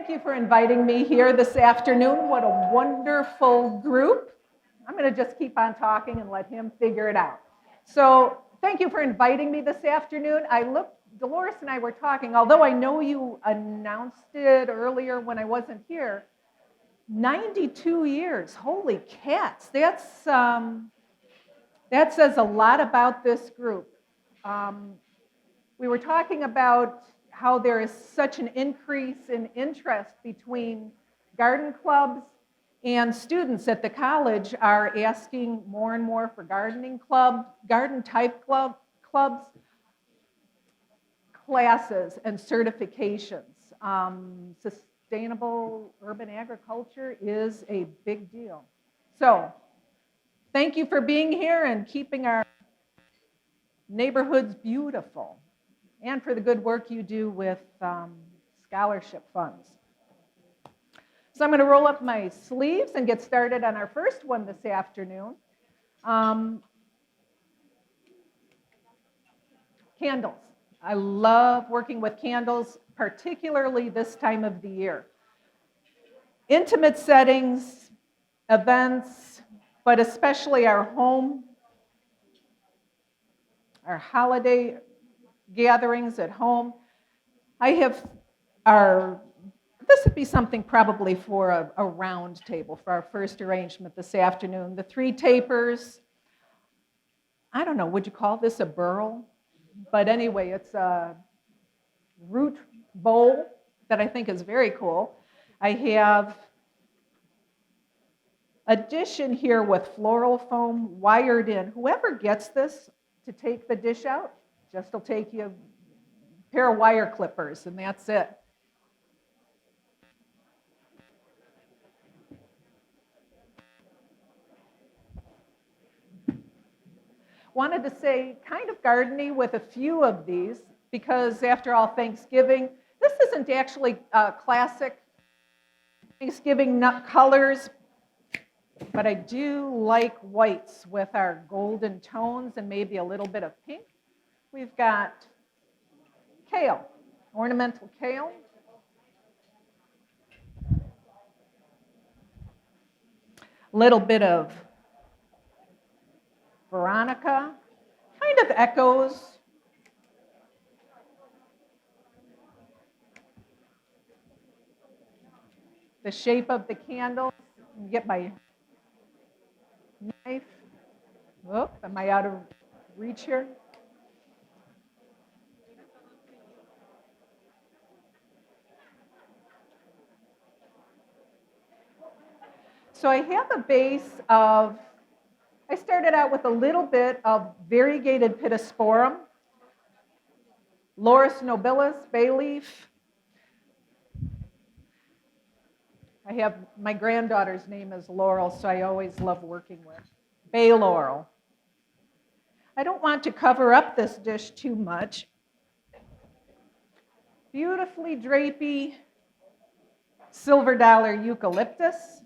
Thank you for inviting me here this afternoon. What a wonderful group. I'm going to just keep on talking and let him figure it out. So thank you for inviting me this afternoon. Dolores and I were talking, although I know you announced it earlier when I wasn't here, 92 years, holy cats. That says a lot about this group. We were talking about how there is such an increase in interest between garden clubs, and students at the college are asking more and more for garden type clubs, classes, and certifications. Sustainable urban agriculture is a big deal. So, thank you for being here and keeping our neighborhoods beautiful, and for the good work you do with scholarship funds. So I'm going to roll up my sleeves and get started on our first one this afternoon. Candles. I love working with candles, particularly this time of the year. Intimate settings, events, but especially our home, our holiday gatherings at home. This would be something probably for a round table for our first arrangement this afternoon. The 3 tapers, I don't know, would you call this a burl? But anyway, it's a root bowl that I think is very cool. I have a dish in here with floral foam wired in. Whoever gets this to take the dish out, just will take you a pair of wire clippers, and that's it. Wanted to say kind of gardeny with a few of these, because after all, Thanksgiving, this isn't actually classic Thanksgiving nut colors, but I do like whites with our golden tones and maybe a little bit of pink. We've got kale, ornamental kale. A little bit of Veronica, kind of echoes. The shape of the candle. Get my knife. Whoop, am I out of reach here? So I have a base of, I started out with a little bit of variegated pittosporum, Laurus nobilis, bay leaf. I have, my granddaughter's name is Laurel, so I always love working with bay laurel. I don't want to cover up this dish too much. Beautifully drapey silver dollar eucalyptus.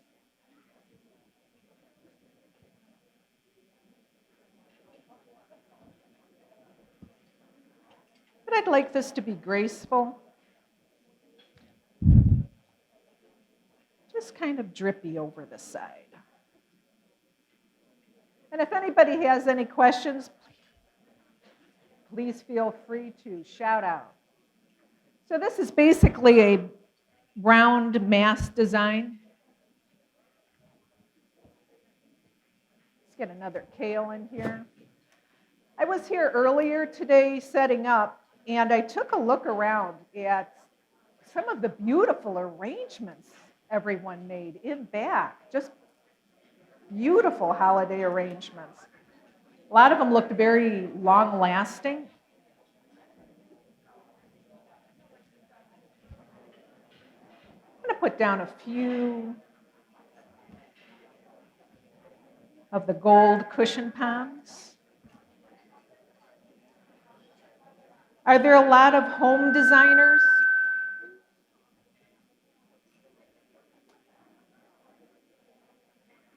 But I'd like this to be graceful. Just kind of drippy over the side. And if anybody has any questions, please feel free to shout out. So this is basically a round mass design. Let's get another kale in here. I was here earlier today setting up, and I took a look around at some of the beautiful arrangements everyone made in back. Just beautiful holiday arrangements. A lot of them looked very long-lasting. I'm going to put down a few of the gold cushion palms. Are there a lot of home designers?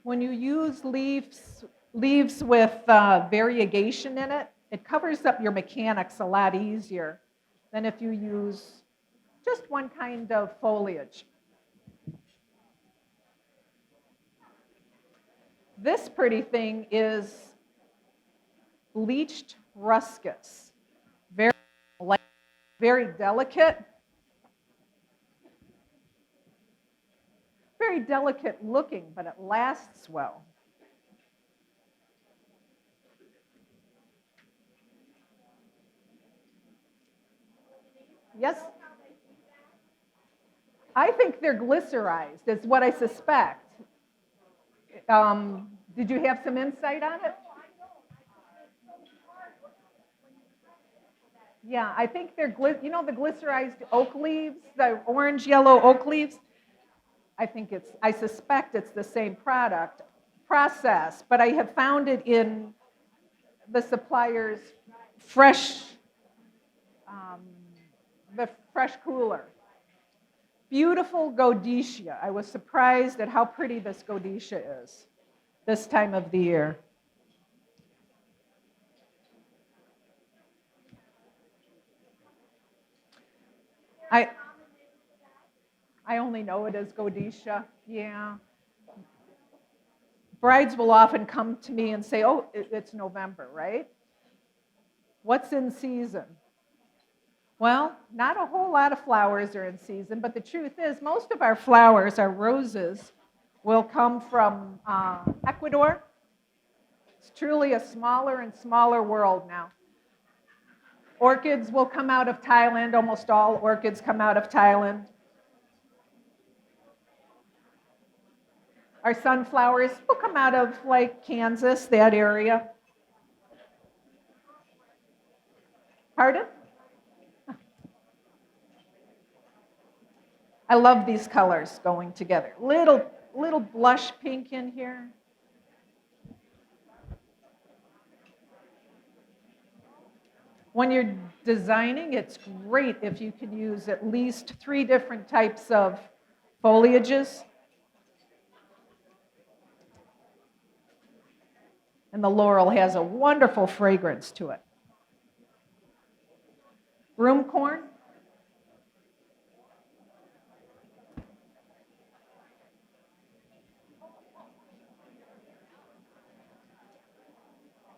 When you use leaves with variegation in it, it covers up your mechanics a lot easier than if you use just one kind of foliage. This pretty thing is bleached ruscus. Very light, very delicate. Very delicate looking, but it lasts well. Yes? I think they're glycerized, is what I suspect. Did you have some insight on it? Yeah, I think they're, you know the glycerized oak leaves, the orange-yellow oak leaves? I suspect it's the same process, but I have found it in the supplier's the fresh cooler. Beautiful Godetia. I was surprised at how pretty this Godetia is this time of the year. I only know it as Godetia, yeah. Brides will often come to me and say, oh, it's November, right? What's in season? Well, not a whole lot of flowers are in season, but the truth is most of our flowers, our roses, will come from Ecuador. It's truly a smaller and smaller world now. Orchids will come out of Thailand. Almost all orchids come out of Thailand. Our sunflowers will come out of like Kansas, that area. Pardon? I love these colors going together. Little blush pink in here. When you're designing, it's great if you can use at least 3 different types of foliages. And the laurel has a wonderful fragrance to it. Broomcorn.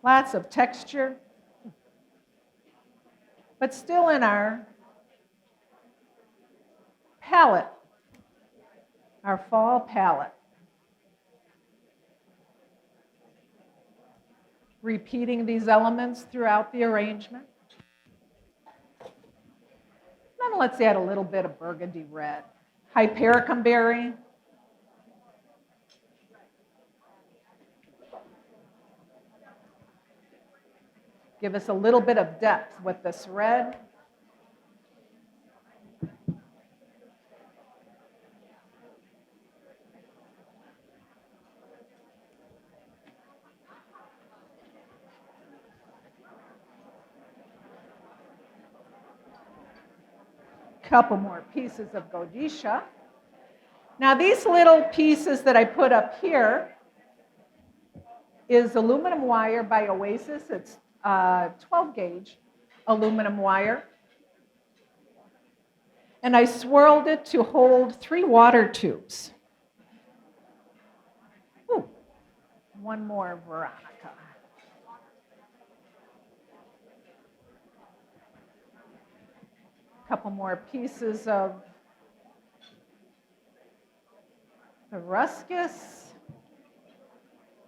Lots of texture, but still in our palette, our fall palette. Repeating these elements throughout the arrangement. Then let's add a little bit of burgundy red. Hypericum berry. Give us a little bit of depth with this red. Couple more pieces of Godetia. Now these little pieces that I put up here is aluminum wire by Oasis. It's 12 gauge aluminum wire. And I swirled it to hold 3 water tubes. Ooh, one more Veronica. Couple more pieces of the ruscus.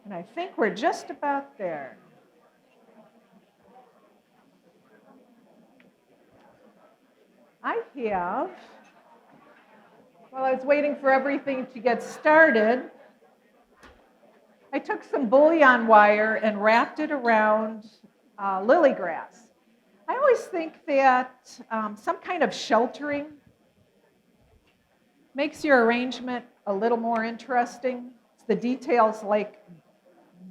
And I think we're just about there. I have, while I was waiting for everything to get started, I took some bouillon wire and wrapped it around lily grass. I always think that some kind of sheltering makes your arrangement a little more interesting. It's the details like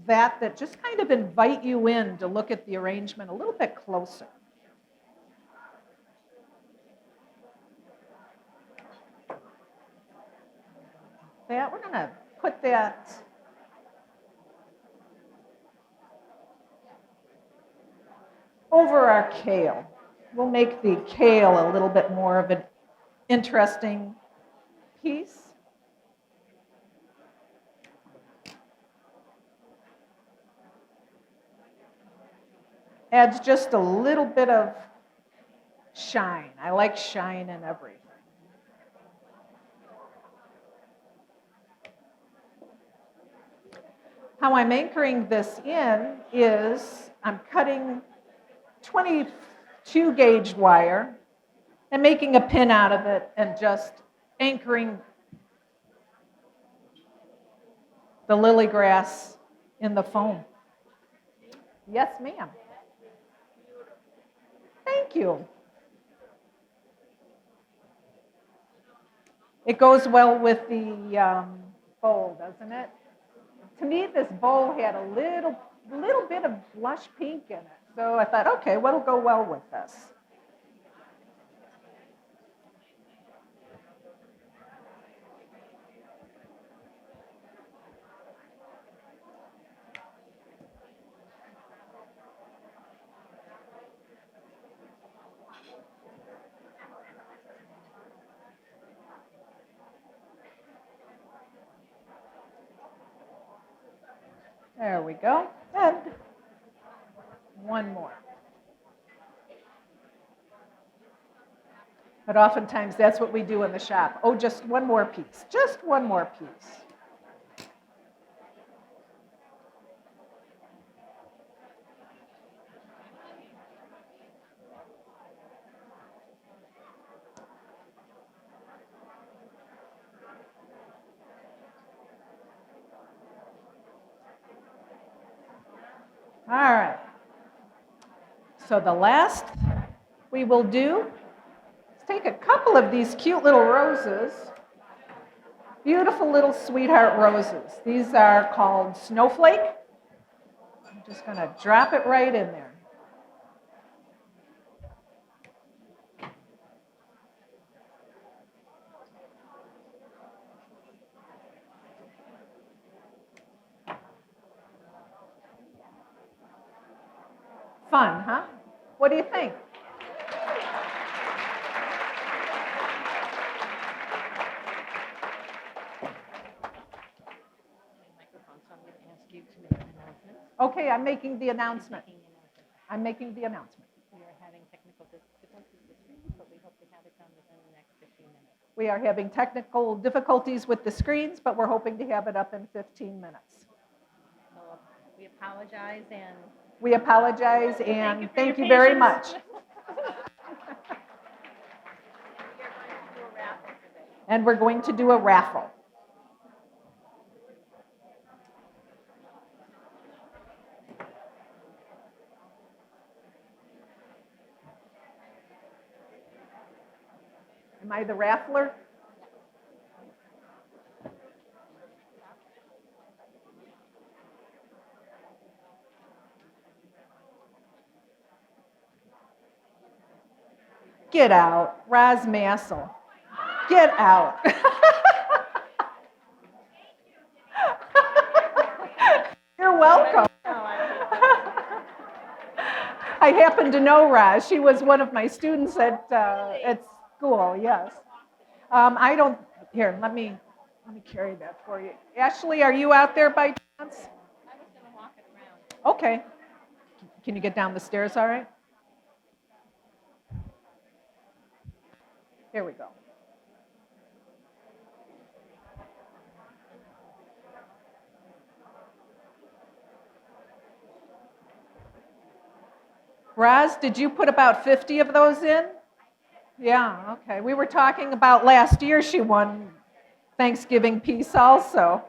that just kind of invite you in to look at the arrangement a little bit closer. We're going to put that over our kale. We'll make the kale a little bit more of an interesting piece. Adds just a little bit of shine. I like shine in everything. How I'm anchoring this in is I'm cutting 22 gauge wire and making a pin out of it and just anchoring the lily grass in the foam. Yes, ma'am. Thank you. It goes well with the bowl, doesn't it? To me, this bowl had a little bit of blush pink in it. So I thought, okay, what'll go well with this? There we go. And one more. But oftentimes that's what we do in the shop. Oh, just one more piece. Just one more piece. All right. So the last we will do is take a couple of these cute little roses, beautiful little sweetheart roses. These are called Snowflake. I'm just going to drop it right in there. Fun, huh? What do you think? Okay, I'm making the announcement. I'm making the announcement. We are having technical difficulties with the screen, but we hope to have it done within the next 15 minutes. We are having technical difficulties with the screens, but we're hoping to have it up in 15 minutes. So we apologize and Thank you very much. And we're going to do a raffle. Am I the raffler? Get out, Roz Massel. Get out. You're welcome. I happen to know Roz. She was one of my students at school, yes. I don't, here, let me carry that for you. Ashley, are you out there by chance? I was going to walk it around. Okay. Can you get down the stairs, all right? Here we go. Roz, did you put about 50 of those in? Yeah, okay. We were talking about last year she won Thanksgiving piece also.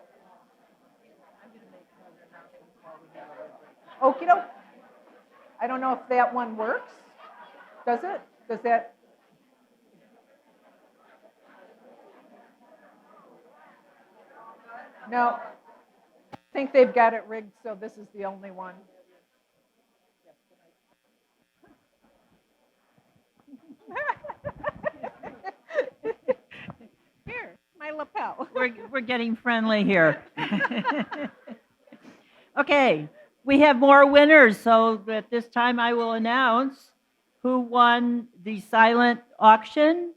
Okie doke. I don't know if that one works. Does it? Does that? No. I think they've got it rigged, so this is the only one. Here, my lapel. We're getting friendly here. Okay, we have more winners, so at this time I will announce who won the silent auction.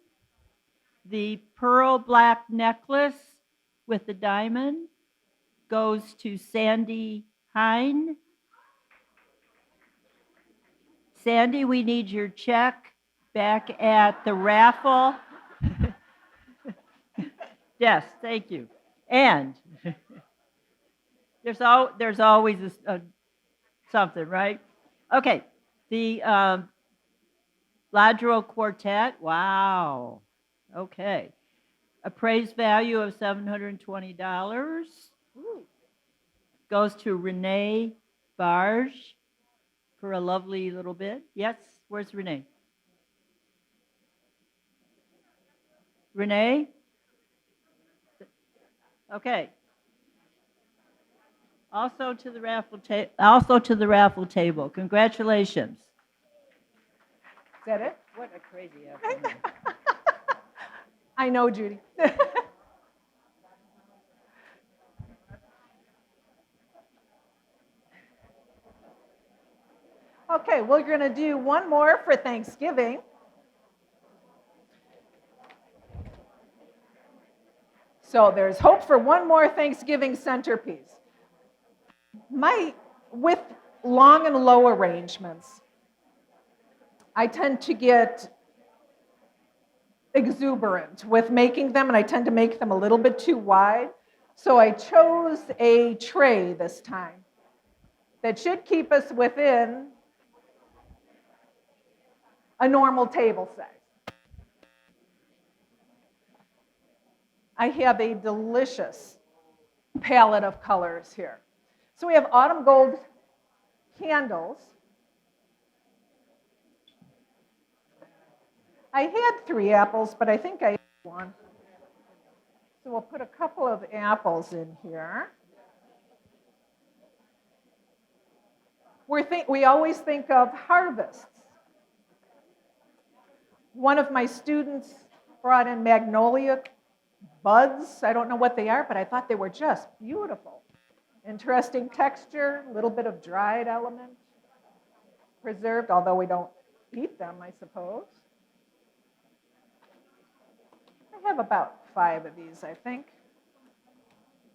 The pearl black necklace with the diamond goes to Sandy Hine. Sandy, we need your check back at the raffle. Yes, thank you. And there's always something, right? Okay, the Ladro Quartet, wow. Okay, appraised value of $720 goes to Renee Barge for a lovely little bit. Yes, where's Renee? Renee? Okay. Also to the raffle table. Congratulations. Is that it? What a crazy afternoon. I know, Judy. Okay, we're going to do one more for Thanksgiving. So there's hope for one more Thanksgiving centerpiece. With long and low arrangements, I tend to get exuberant with making them, and I tend to make them a little bit too wide. So I chose a tray this time that should keep us within a normal table size. I have a delicious palette of colors here. So we have autumn gold candles. I had 3 apples, but I think I ate 1. So we'll put a couple of apples in here. We always think of harvests. One of my students brought in magnolia buds. I don't know what they are, but I thought they were just beautiful. Interesting texture, a little bit of dried element, preserved, although we don't eat them, I suppose. I have about 5 of these, I think.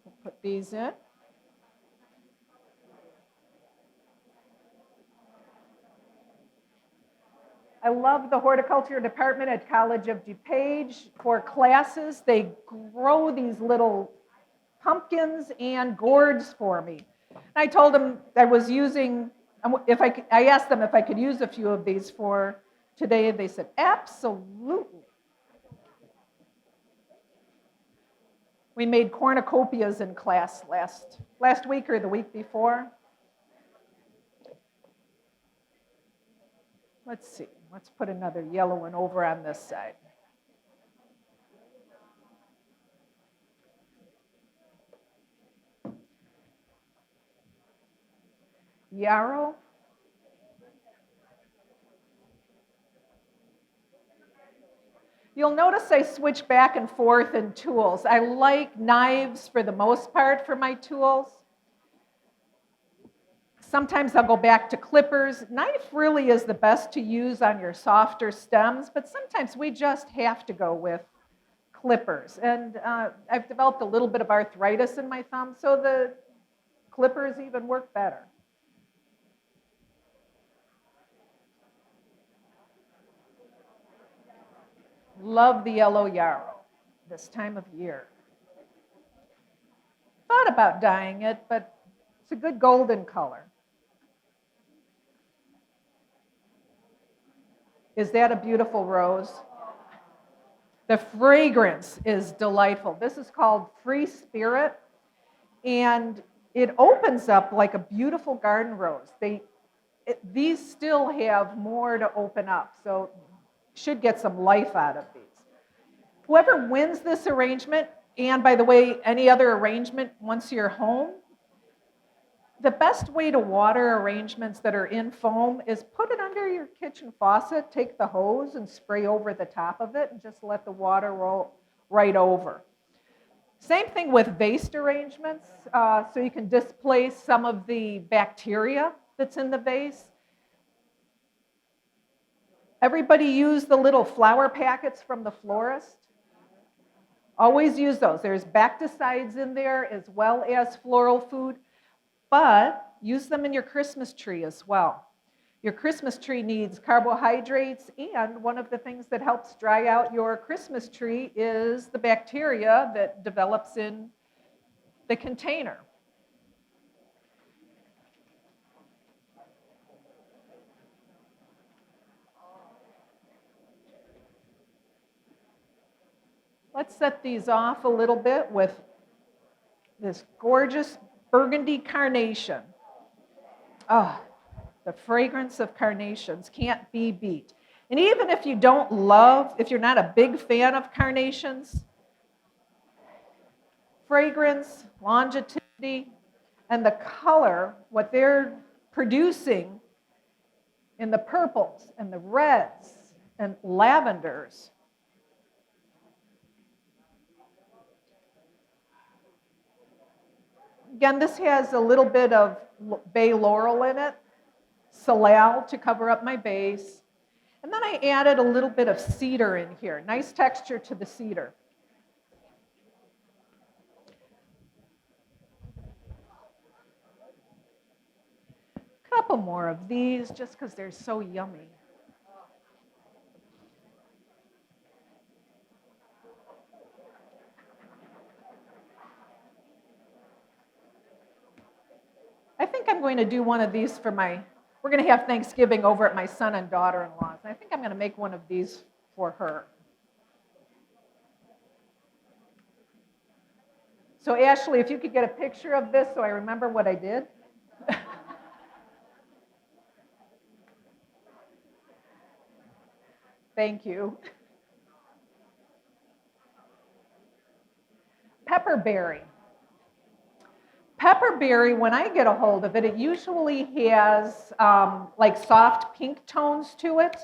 We'll put these in. I love the horticulture department at College of DuPage. For classes, they grow these little pumpkins and gourds for me. I told them I was using, I asked them if I could use a few of these for today. They said, absolutely. We made cornucopias in class last week or the week before. Let's see. Let's put another yellow one over on this side. Yarrow. You'll notice I switch back and forth in tools. I like knives for the most part for my tools. Sometimes I'll go back to clippers. Knife really is the best to use on your softer stems, but sometimes we just have to go with clippers. And I've developed a little bit of arthritis in my thumb, so the clippers even work better. Love the yellow yarrow this time of year. Thought about dyeing it, but it's a good golden color. Is that a beautiful rose? The fragrance is delightful. This is called Free Spirit, and it opens up like a beautiful garden rose. These still have more to open up, so should get some life out of these. Whoever wins this arrangement, and by the way, any other arrangement once you're home, the best way to water arrangements that are in foam is put it under your kitchen faucet, take the hose and spray over the top of it, and just let the water roll right over. Same thing with vase arrangements, so you can displace some of the bacteria that's in the vase. Everybody use the little flower packets from the florist. Always use those. There's bacticides in there as well as floral food, but use them in your Christmas tree as well. Your Christmas tree needs carbohydrates, and one of the things that helps dry out your Christmas tree is the bacteria that develops in the container. Let's set these off a little bit with this gorgeous burgundy carnation. Oh, the fragrance of carnations can't be beat. And even if you don't love, if you're not a big fan of carnations, fragrance, longevity, and the color, what they're producing in the purples and the reds and lavenders. Again, this has a little bit of bay laurel in it, salal to cover up my base. And then I added a little bit of cedar in here. Nice texture to the cedar. A couple more of these just because they're so yummy. I think I'm going to do one of these for we're going to have Thanksgiving over at my son and daughter-in-law's. And I think I'm going to make one of these for her. So Ashley, if you could get a picture of this so I remember what I did. Thank you. Pepperberry. Pepperberry, when I get a hold of it, it usually has like soft pink tones to it.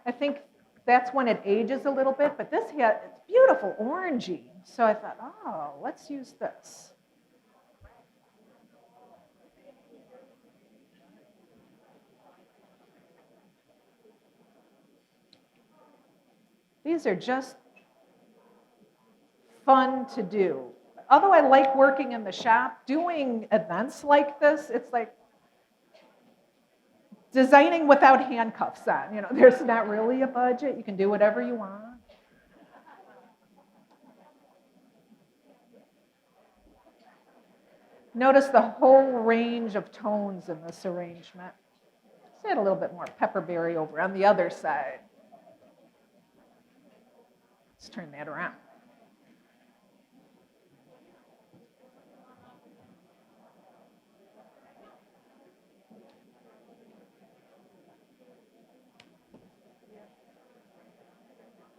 I think that's when it ages a little bit, but this has it's beautiful orangey. So I thought, oh, let's use this. These are just fun to do. Although I like working in the shop, doing events like this, it's like designing without handcuffs on. You know, there's not really a budget. You can do whatever you want. Notice the whole range of tones in this arrangement. Let's add a little bit more pepperberry over on the other side. Let's turn that around.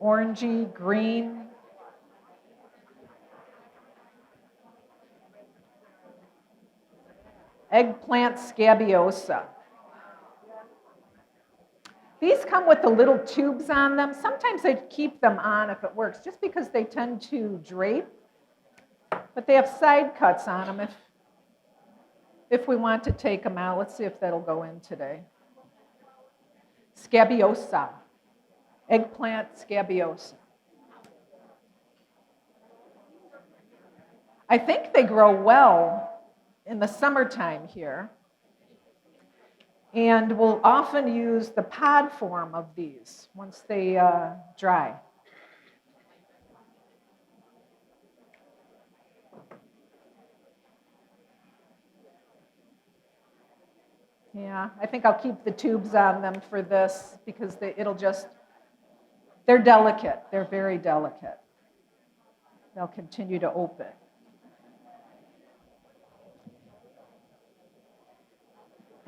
Orangey, green. Eggplant scabiosa. These come with the little tubes on them. Sometimes I keep them on if it works, just because they tend to drape. But they have side cuts on them if we want to take them out. Let's see if that'll go in today. Scabiosa. Eggplant scabiosa. I think they grow well in the summertime here. And we'll often use the pod form of these once they dry. Yeah, I think I'll keep the tubes on them for this because they're delicate. They're very delicate. They'll continue to open.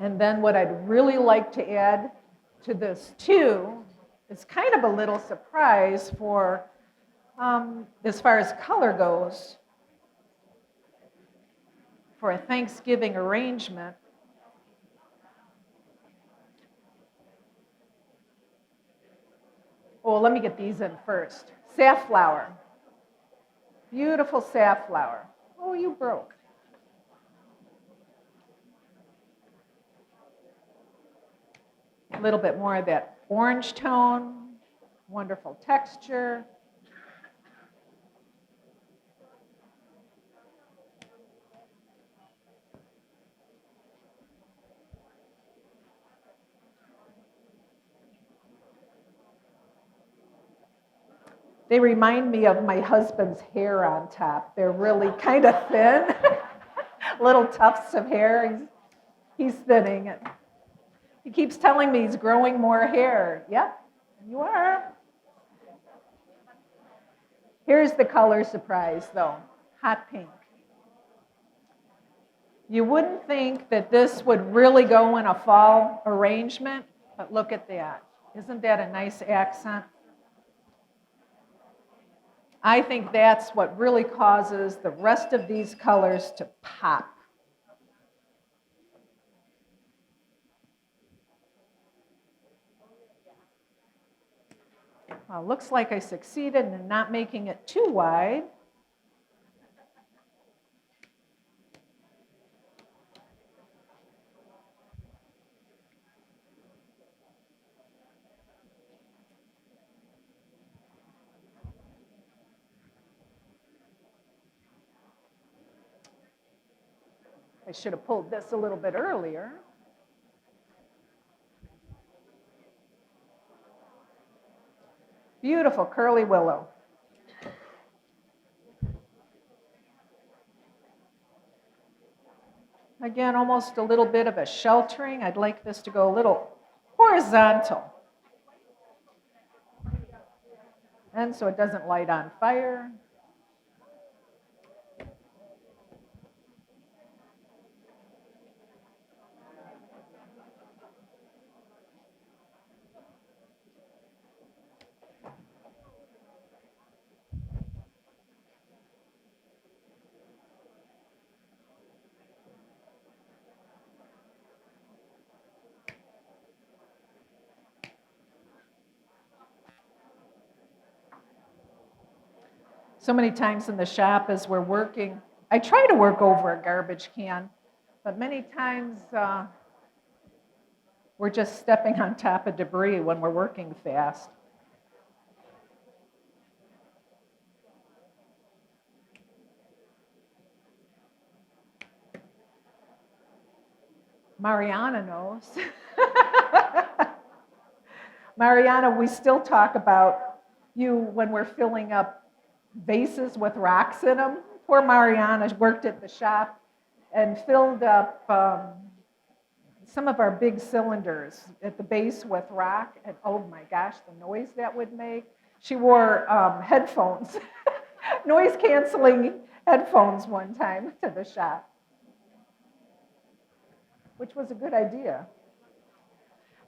And then what I'd really like to add to this too is kind of a little surprise for as far as color goes for a Thanksgiving arrangement. Oh, let me get these in first. Safflower. Beautiful safflower. Oh, you broke. A little bit more of that orange tone. Wonderful texture. They remind me of my husband's hair on top. They're really kind of thin, little tufts of hair. He's thinning it. He keeps telling me he's growing more hair. Yep, you are. Here's the color surprise, though. Hot pink. You wouldn't think that this would really go in a fall arrangement, but look at that. Isn't that a nice accent? I think that's what really causes the rest of these colors to pop. Well, looks like I succeeded in not making it too wide. I should have pulled this a little bit earlier. Beautiful curly willow. Again, almost a little bit of a sheltering. I'd like this to go a little horizontal. And so it doesn't light on fire. So many times in the shop as we're working, I try to work over a garbage can, but many times we're just stepping on top of debris when we're working fast. Mariana knows. Mariana, we still talk about you when we're filling up vases with rocks in them. Poor Mariana worked at the shop and filled up some of our big cylinders at the base with rock, and oh my gosh, the noise that would make. She wore headphones, noise-canceling headphones one time to the shop, which was a good idea.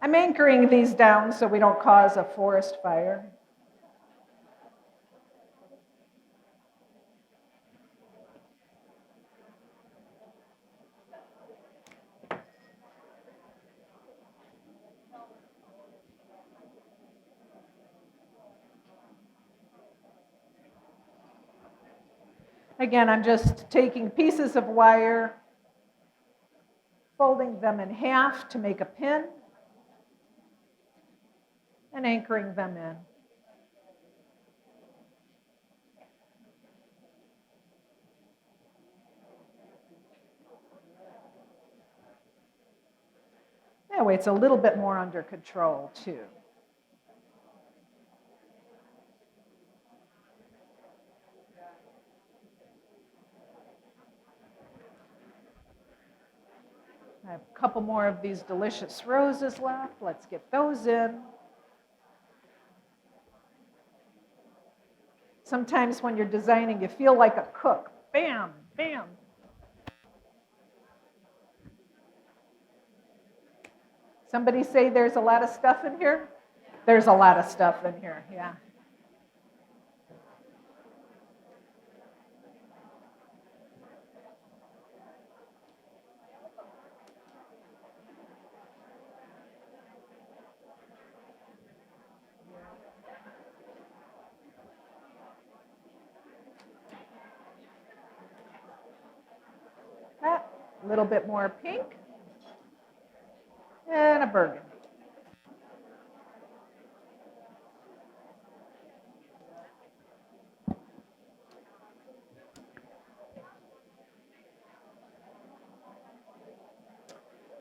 I'm anchoring these down so we don't cause a forest fire. Again, I'm just taking pieces of wire, folding them in half to make a pin, and anchoring them in. That way it's a little bit more under control too. I have a couple more of these delicious roses left. Let's get those in. Sometimes when you're designing, you feel like a cook. Bam, bam. Somebody say there's a lot of stuff in here? There's a lot of stuff in here, yeah. A little bit more pink and a burgundy.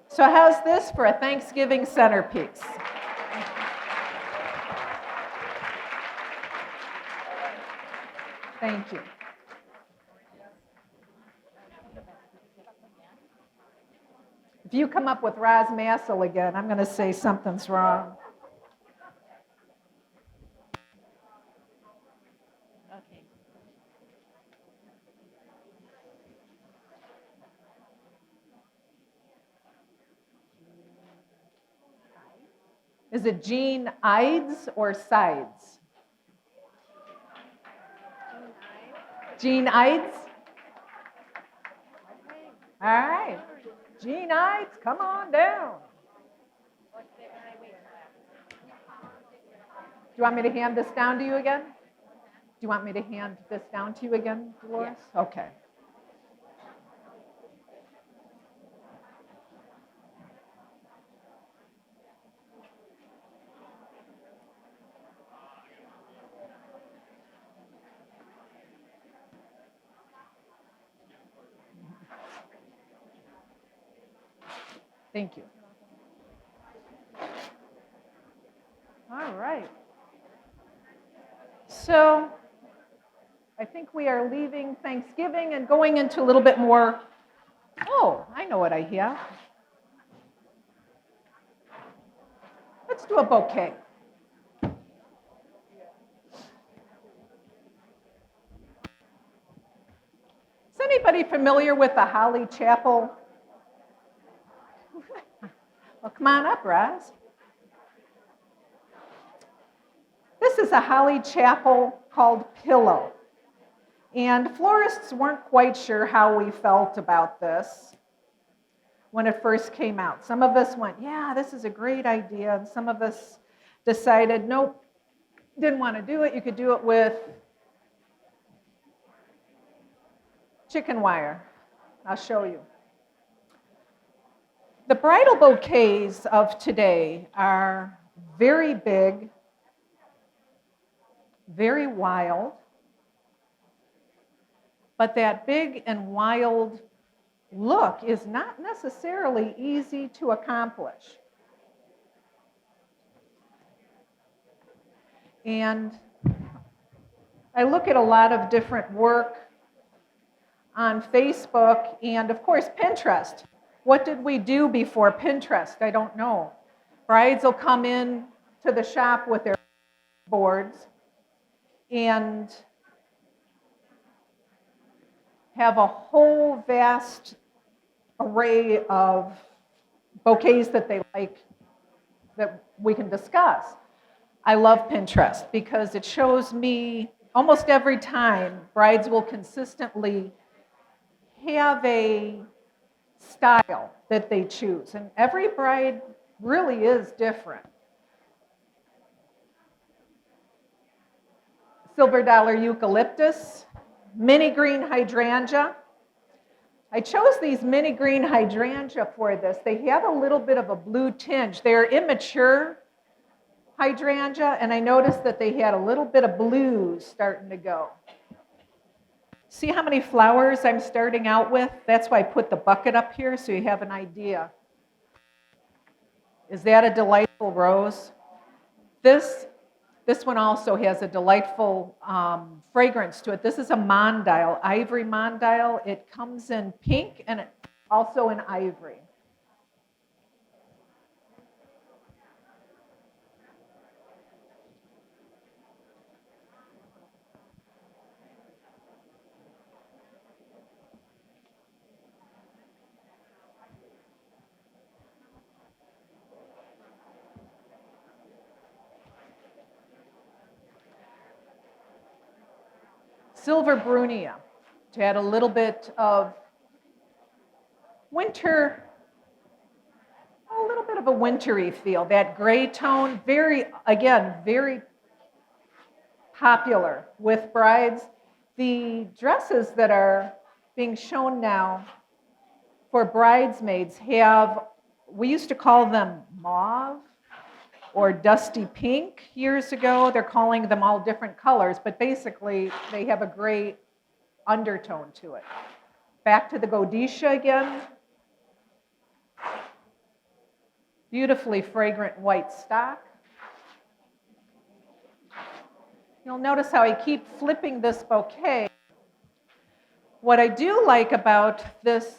So how's this for a Thanksgiving centerpiece? Thank you. If you come up with Roz Massel again, I'm going to say something's wrong. Okay. Is it Jean Ides or Sides? Jean Ides? All right. Jean Ides, come on down. Do you want me to hand this down to you again? Do you want me to hand this down to you again, Dolores? Okay. Thank you. All right. So I think we are leaving Thanksgiving and going into a little bit more. Oh, I know what I hear. Let's do a bouquet. Is anybody familiar with the Holly Chapel? Well, come on up, Roz. This is a Holly Chapel called Pillow. And florists weren't quite sure how we felt about this when it first came out. Some of us went, yeah, this is a great idea. And some of us decided, nope, didn't want to do it. You could do it with chicken wire. I'll show you. The bridal bouquets of today are very big, very wild, but that big and wild look is not necessarily easy to accomplish. And I look at a lot of different work on Facebook and, of course, Pinterest. What did we do before Pinterest? I don't know. Brides will come in to the shop with their boards and have a whole vast array of bouquets that they like that we can discuss. I love Pinterest because it shows me almost every time brides will consistently have a style that they choose. And every bride really is different. Silver dollar eucalyptus, mini green hydrangea. I chose these mini green hydrangea for this. They have a little bit of a blue tinge. They're immature hydrangea, and I noticed that they had a little bit of blues starting to go. See how many flowers I'm starting out with? That's why I put the bucket up here so you have an idea. Is that a delightful rose? This one also has a delightful fragrance to it. This is a mondile, ivory mondile. It comes in pink and also in ivory. Silver brunia to add a little bit of winter, a little bit of a wintry feel. That gray tone, very popular with brides. The dresses that are being shown now for bridesmaids have, we used to call them mauve or dusty pink years ago. They're calling them all different colors, but basically they have a gray undertone to it. Back to the Godisha again. Beautifully fragrant white stock. You'll notice how I keep flipping this bouquet. What I do like about this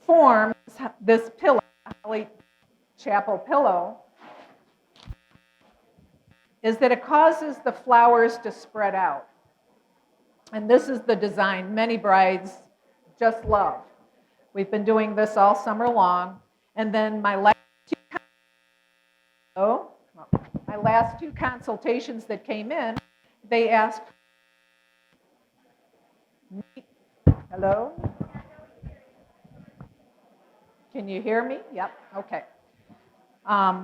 form, this pillow, Holly Chapel pillow, is that it causes the flowers to spread out. And this is the design many brides just love. We've been doing this all summer long. And then my last two consultations that came in, they asked, hello? Can you hear me? Yep, okay.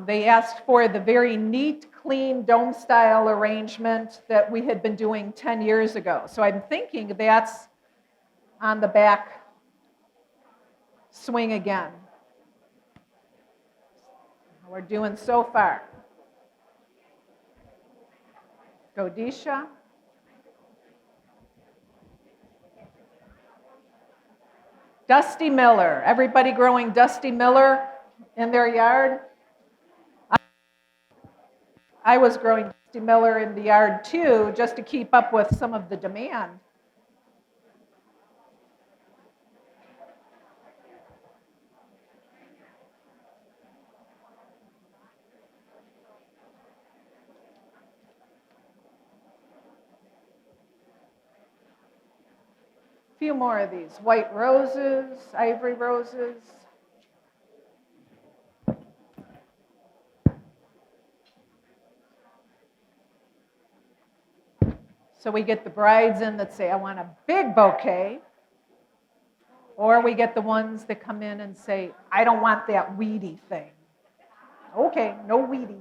They asked for the very neat, clean, dome-style arrangement that we had been doing 10 years ago. So I'm thinking that's on the back swing again. We're doing so far. Godisha. Dusty Miller. Everybody growing Dusty Miller in their yard? I was growing Dusty Miller in the yard too, just to keep up with some of the demand. A few more of these. White roses, ivory roses. So we get the brides in that say, I want a big bouquet. Or we get the ones that come in and say, I don't want that weedy thing. Okay, no weedy.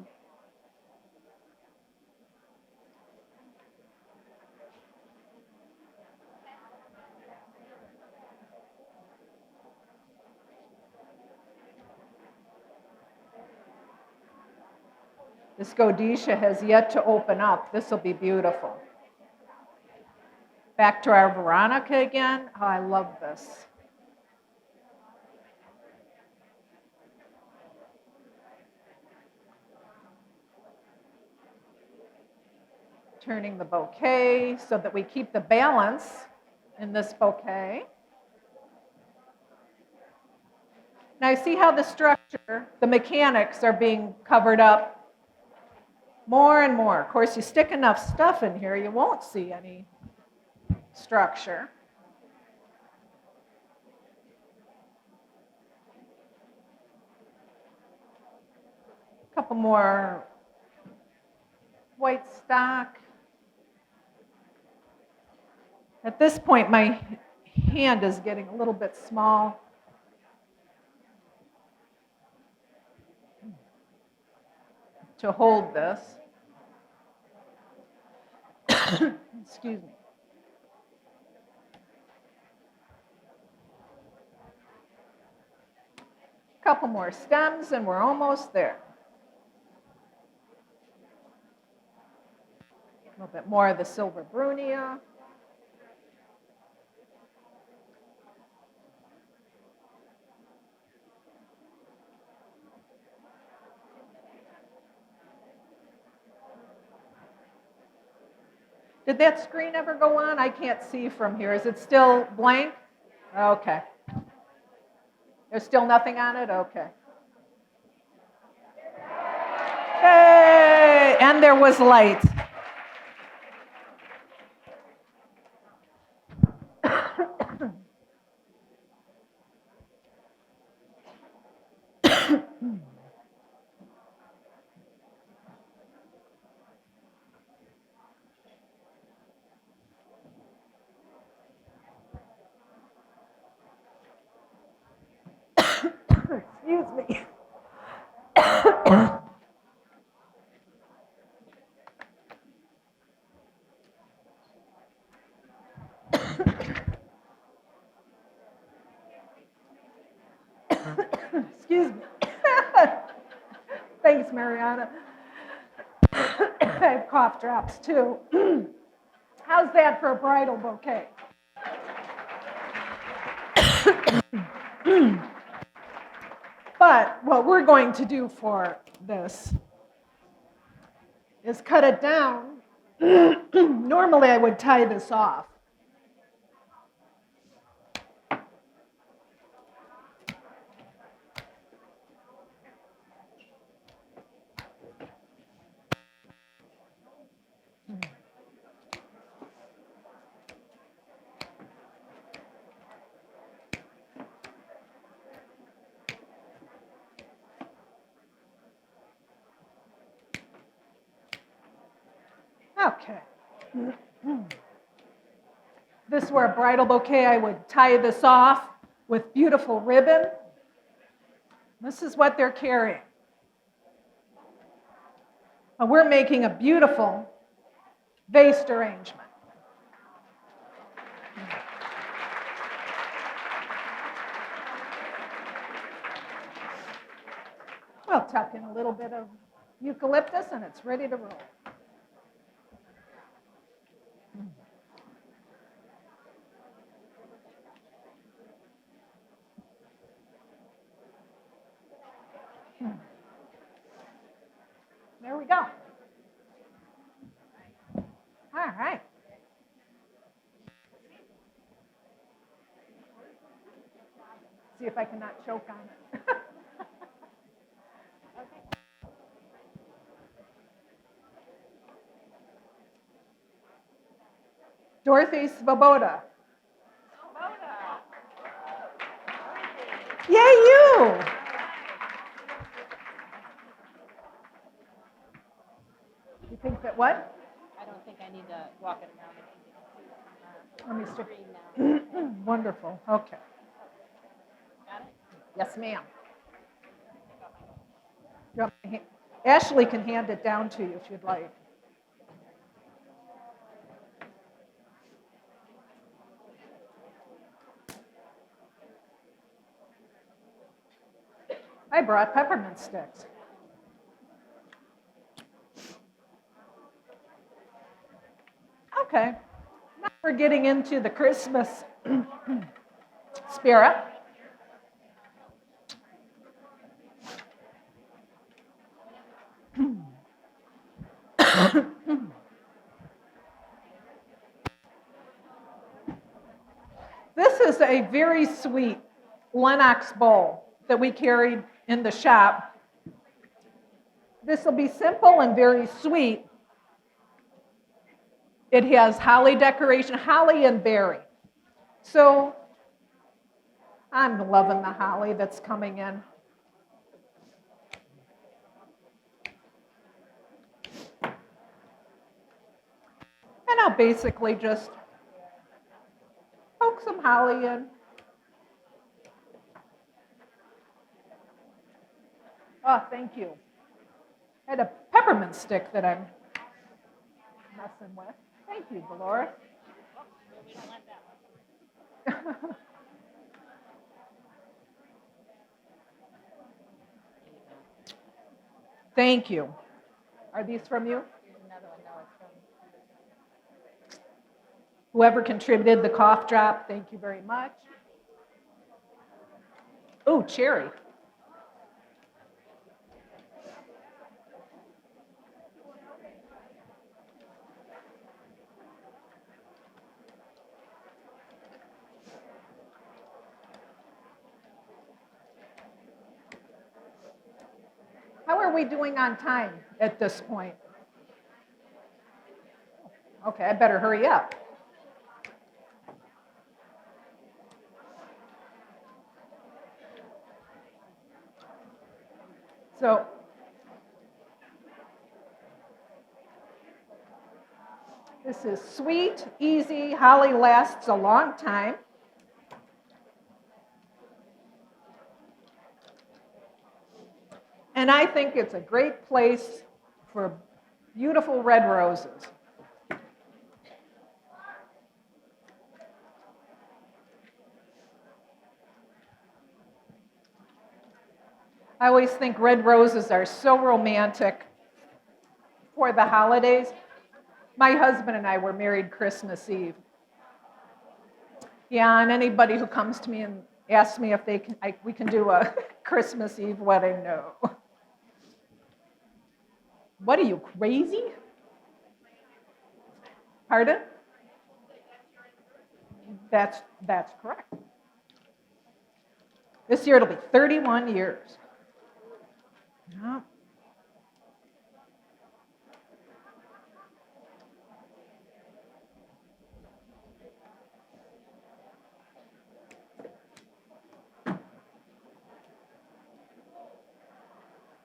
This Godisha has yet to open up. This will be beautiful. Back to our Veronica again. Oh, I love this. Turning the bouquet so that we keep the balance in this bouquet. Now you see how the structure, the mechanics are being covered up more and more. Of course, you stick enough stuff in here, you won't see any structure. A couple more white stock. At this point, my hand is getting a little bit small. To hold this. Excuse me. A couple more stems and we're almost there. A little bit more of the silver brunia. Did that screen ever go on? I can't see from here. Is it still blank? Okay. There's still nothing on it? Okay. Hey! And there was light. Excuse me. Excuse me. Thanks, Mariana. I have cough drops too. How's that for a bridal bouquet? But what we're going to do for this is cut it down. Normally I would tie this off. Okay. This were a bridal bouquet, I would tie this off with beautiful ribbon. This is what they're carrying. And we're making a beautiful vase arrangement. We'll tuck in a little bit of eucalyptus and it's ready to roll. There we go. All right. See if I cannot choke on it. Dorothy Svoboda. Yay, you! You think that what? I don't think I need to walk it around. Let me start. Screen now. Wonderful. Okay. Got it? Yes, ma'am. You want my hand- Ashley can hand it down to you if you'd like. I brought peppermint sticks. Okay, now we're getting into the Christmas spirit. This is a very sweet Lennox bowl that we carried in the shop. This will be simple and very sweet. It has holly decoration, holly and berry. So I'm loving the holly that's coming in. And I'll basically just poke some holly in. Oh, thank you. I had a peppermint stick that I'm messing with. Thank you, Dolores. We don't want that one. Thank you. Are these from you? Here's another one. No, it's from. Whoever contributed the cough drop, thank you very much. Oh, cherry. How are we doing on time at this point? Okay, I better hurry up. So, this is sweet, easy. Holly lasts a long time. And I think it's a great place for beautiful red roses. I always think red roses are so romantic for the holidays. My husband and I were married Christmas Eve. Yeah, and anybody who comes to me and asks me if we can do a Christmas Eve wedding, no. What are you, crazy? Pardon? That's correct. This year it'll be 31 years. Yeah.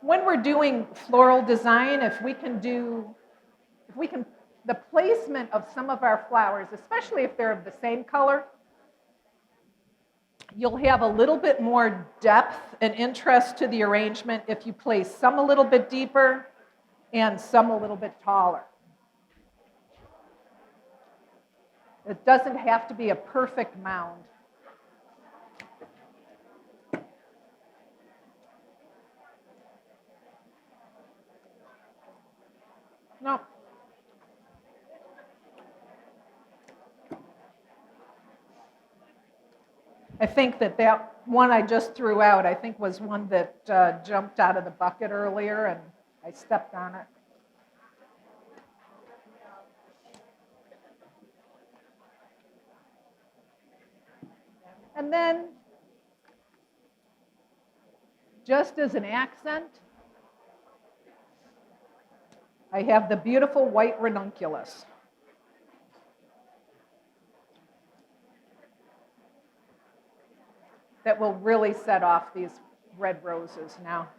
When we're doing floral design, the placement of some of our flowers, especially if they're of the same color, you'll have a little bit more depth and interest to the arrangement if you place some a little bit deeper and some a little bit taller. It doesn't have to be a perfect mound. No. I think that one I just threw out, I think was one that jumped out of the bucket earlier and I stepped on it. And then, just as an accent, I have the beautiful white ranunculus. That will really set off these red roses now.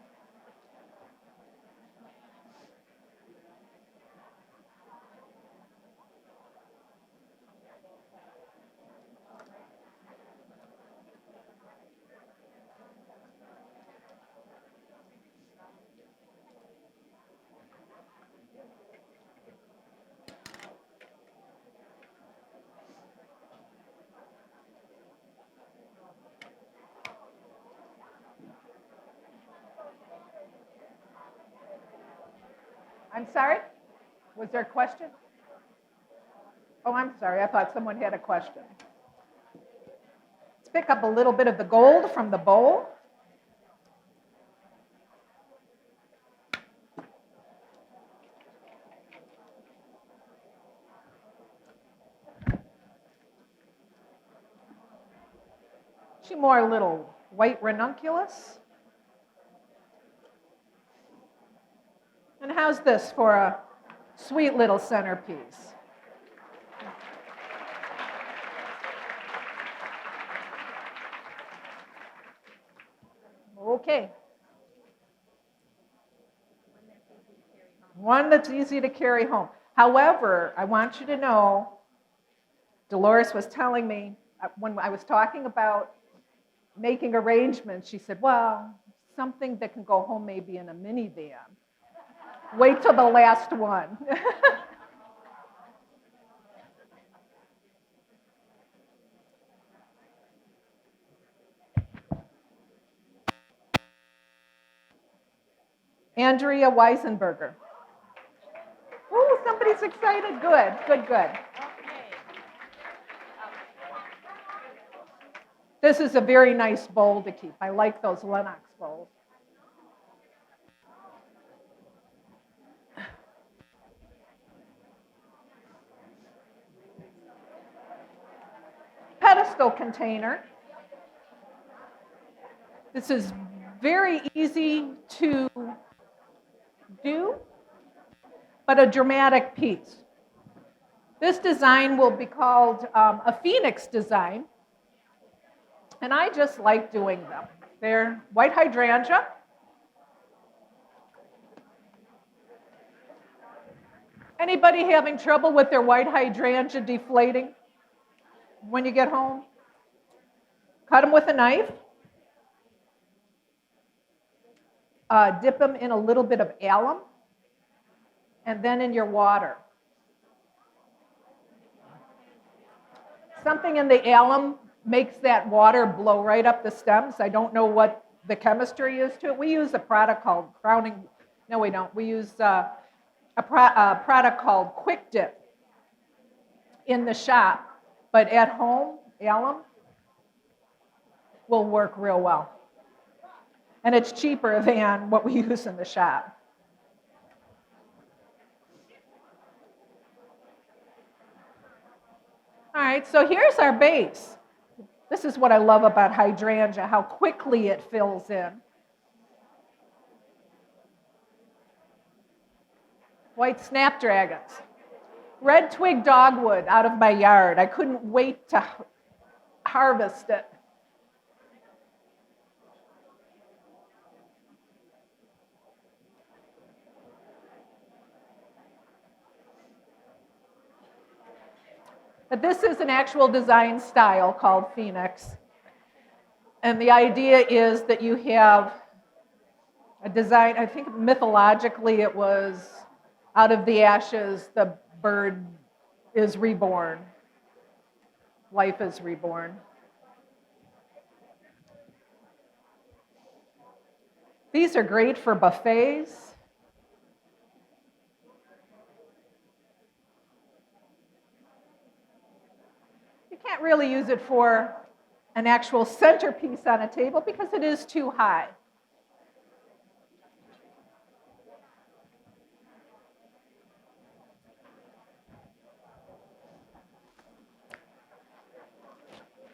I'm sorry? Was there a question? Oh, I'm sorry. I thought someone had a question. Let's pick up a little bit of the gold from the bowl. Two more little white ranunculus. And how's this for a sweet little centerpiece? Okay. One that's easy to carry home. However, I want you to know, Dolores was telling me when I was talking about making arrangements, she said, well, something that can go home maybe in a minivan. Wait till the last one. Andrea Weisenberger. Oh, somebody's excited. Good, good, good. This is a very nice bowl to keep. I like those Lenox bowls. Pedestal container. This is very easy to do, but a dramatic piece. This design will be called a Phoenix design, and I just like doing them. They're white hydrangea. Anybody having trouble with their white hydrangea deflating when you get home? Cut them with a knife. Dip them in a little bit of alum, and then in your water. Something in the alum makes that water blow right up the stems. I don't know what the chemistry is to it. We use a product called Crowning. No, we don't. We use a product called Quick Dip in the shop, but at home, alum will work real well. And it's cheaper than what we use in the shop. right, so here's our base. This is what I love about hydrangea, how quickly it fills in. White snapdragons. Red twig dogwood out of my yard. I couldn't wait to harvest it. But this is an actual design style called Phoenix. And the idea is that you have a design, I think mythologically it was out of the ashes, the bird is reborn. Life is reborn. These are great for buffets. You can't really use it for an actual centerpiece on a table because it is too high.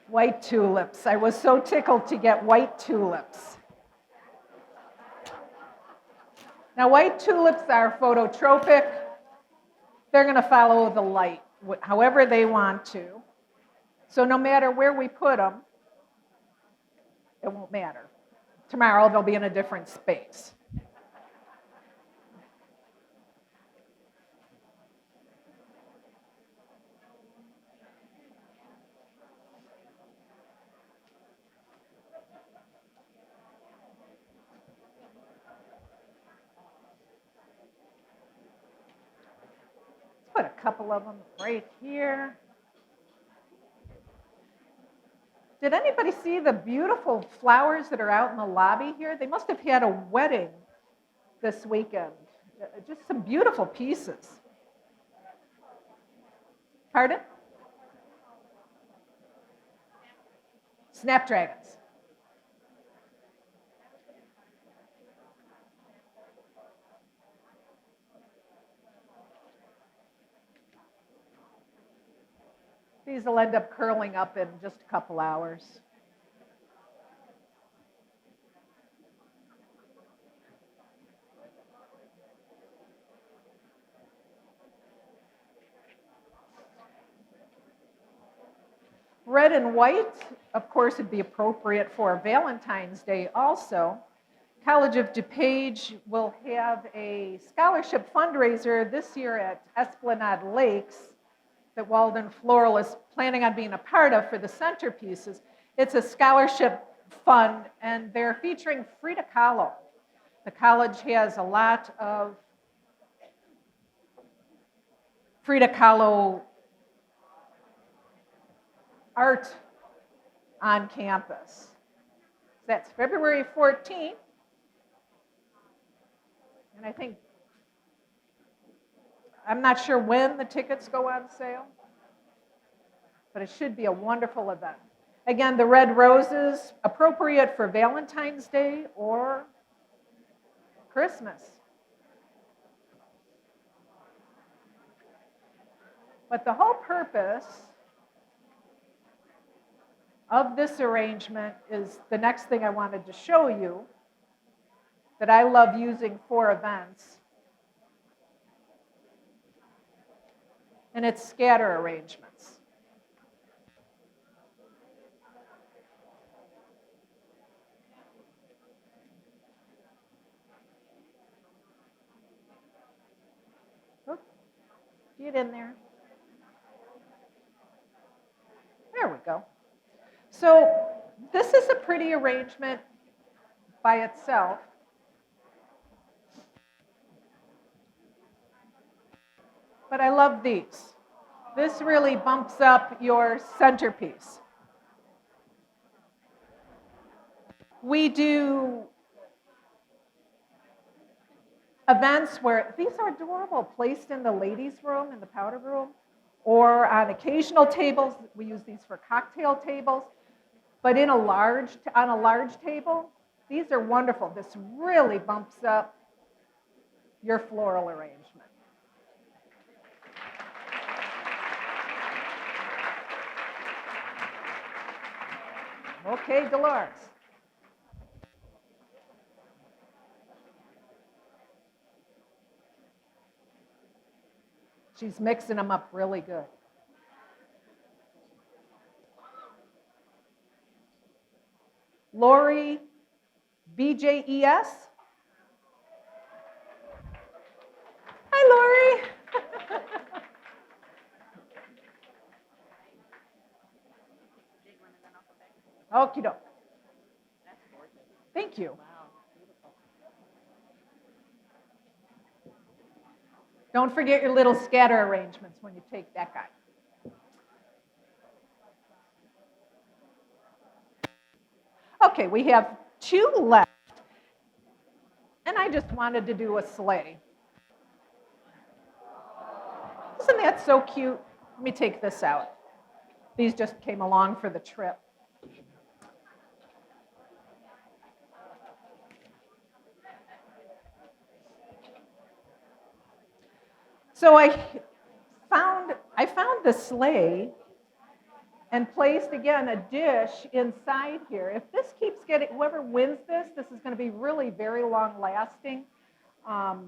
White tulips. I was so tickled to get white tulips. Now, white tulips are phototropic. They're going to follow the light however they want to. So no matter where we put them, it won't matter. Tomorrow, they'll be in a different space. Put a couple of them right here. Did anybody see the beautiful flowers that are out in the lobby here? They must have had a wedding this weekend. Just some beautiful pieces. Pardon? Snapdragons. These will end up curling up in just a couple hours. Red and white, of course, would be appropriate for Valentine's Day also. College of DuPage will have a scholarship fundraiser this year at Esplanade Lakes that Walden Floral is planning on being a part of for the centerpieces. It's a scholarship fund, and they're featuring Frida Kahlo. The college has a lot of Frida Kahlo art on campus. That's February 14th. And I think, I'm not sure when the tickets go on sale, but it should be a wonderful event. Again, the red roses, appropriate for Valentine's Day or Christmas. But the whole purpose of this arrangement is the next thing I wanted to show you that I love using for events. And it's scatter arrangements. Oop, get in there. There we go. So this is a pretty arrangement by itself. But I love these. This really bumps up your centerpiece. We do events where these are adorable, placed in the ladies' room, in the powder room, or on occasional tables. We use these for cocktail tables. But on a large table, these are wonderful. This really bumps up your floral arrangement. Okay, Dolores. She's mixing them up really good. Lori, BJES. Hi, Lori. Okie doke. Thank you. Don't forget your little scatter arrangements when you take that guy. Okay, we have 2 left. And I just wanted to do a sleigh. Isn't that so cute? Let me take this out. These just came along for the trip. So I found the sleigh and placed, again, a dish inside here. If this keeps getting, whoever wins this is going to be really very long lasting. I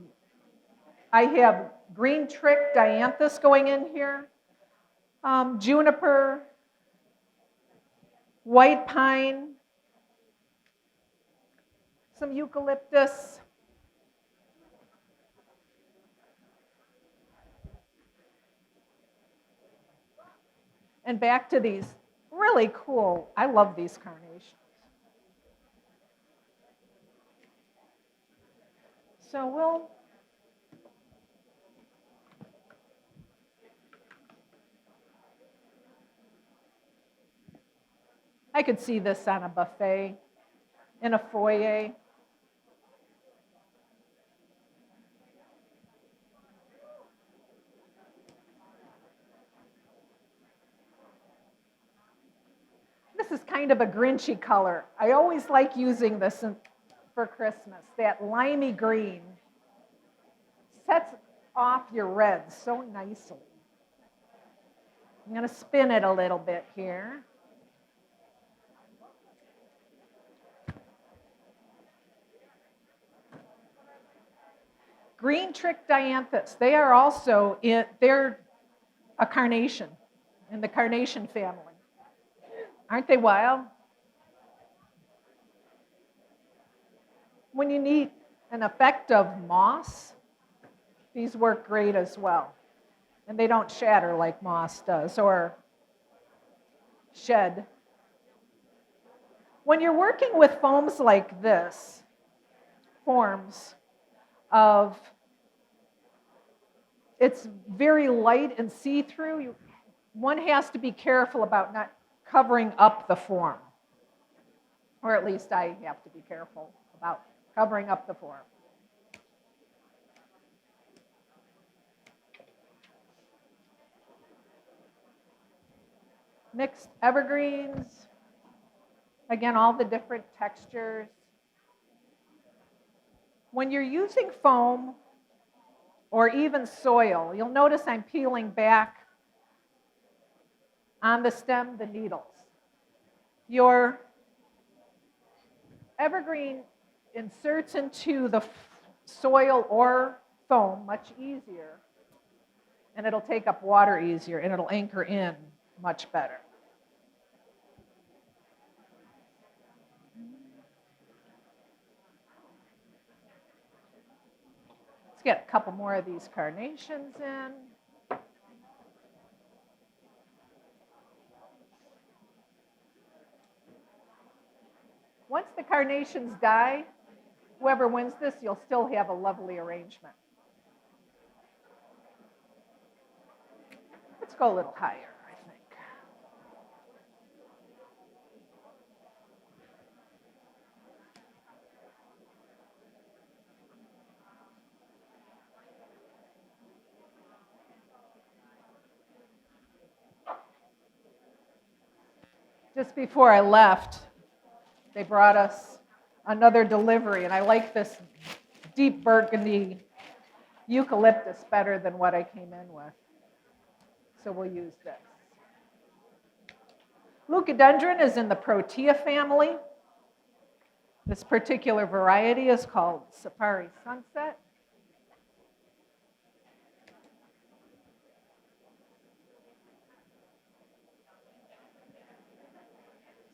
have green trick dianthus going in here, juniper, white pine, some eucalyptus, and back to these really cool, I love these carnations. So I could see this on a buffet, in a foyer. This is kind of a Grinchy color. I always like using this for Christmas, that limey green. Sets off your reds so nicely. I'm going to spin it a little bit here. Green trick dianthus, they are also, they're a carnation in the carnation family. Aren't they wild? When you need an effect of moss, these work great as well. And they don't shatter like moss does or shed. When you're working with foams like this, forms of, it's very light and see-through, one has to be careful about not covering up the form. Or at least I have to be careful about covering up the form. Mixed evergreens. Again, all the different textures. When you're using foam or even soil, you'll notice I'm peeling back on the stem the needles. Your evergreen inserts into the soil or foam much easier, and it'll take up water easier, and it'll anchor in much better. Let's get a couple more of these carnations in. Once the carnations die, whoever wins this, you'll still have a lovely arrangement. Let's go a little higher, I think. Just before I left, they brought us another delivery, and I like this deep burgundy eucalyptus better than what I came in with. So we'll use this. Leucadendron is in the Protea family. This particular variety is called Safari Sunset.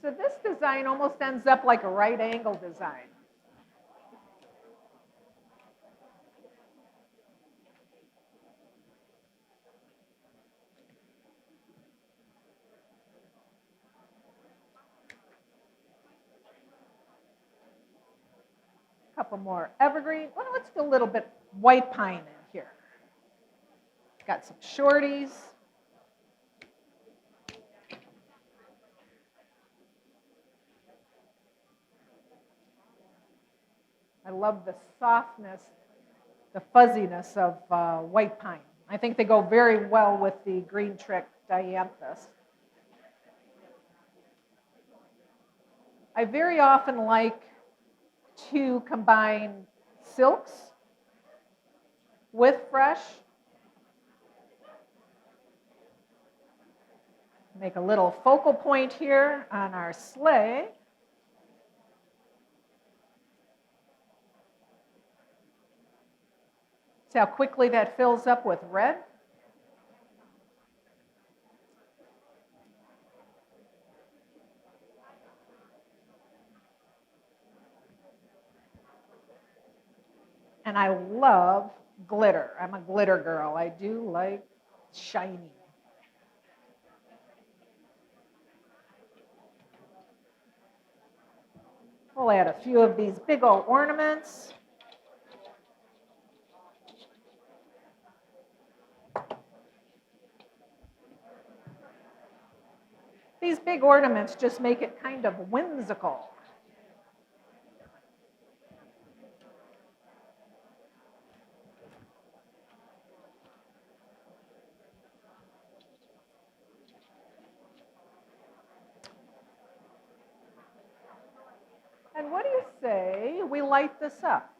So this design almost ends up like a right angle design. A couple more evergreen. Well, let's do a little bit white pine in here. Got some shorties. I love the softness, the fuzziness of white pine. I think they go very well with the green trick dianthus. I very often like to combine silks with fresh. Make a little focal point here on our sleigh. See how quickly that fills up with red? And I love glitter. I'm a glitter girl. I do like shiny. We'll add a few of these big old ornaments. These big ornaments just make it kind of whimsical. And what do you say we light this up?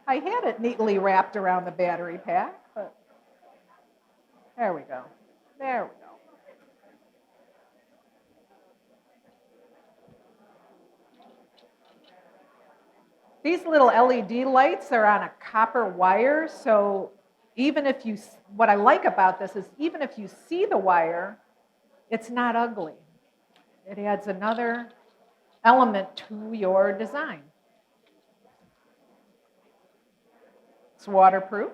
I had it neatly wrapped around the battery pack, but there we go. There we go. These little LED lights are on a copper wire, so even if you, what I like about this is even if you see the wire, it's not ugly. It adds another element to your design. It's waterproof.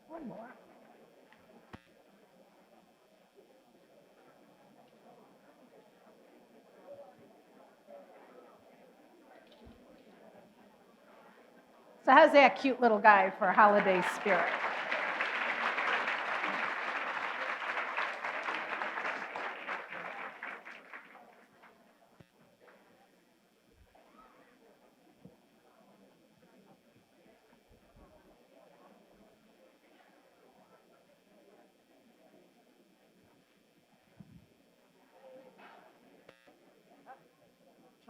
One more. So how's that cute little guy for holiday spirit?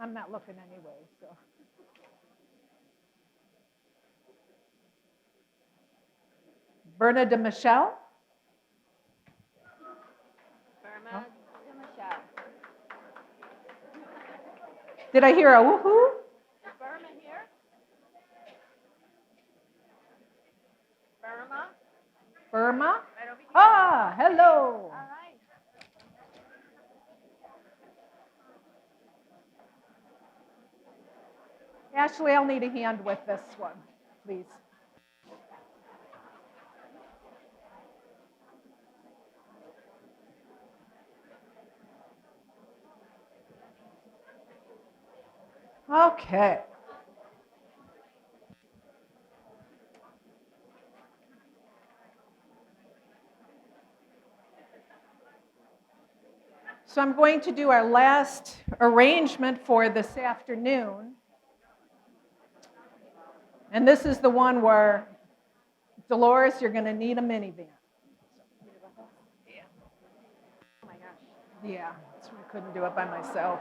I'm not looking anyway, so. Berna de Michel. Burma to Michelle. Did I hear a woohoo? Is Burma here? Burma? Burma? Right over here. Ah, hello. All right. Ashley, I'll need a hand with this one, please. Okay. So I'm going to do our last arrangement for this afternoon. And this is the one where, Dolores, you're going to need a minivan. Yeah. Oh my gosh. Yeah, I couldn't do it by myself.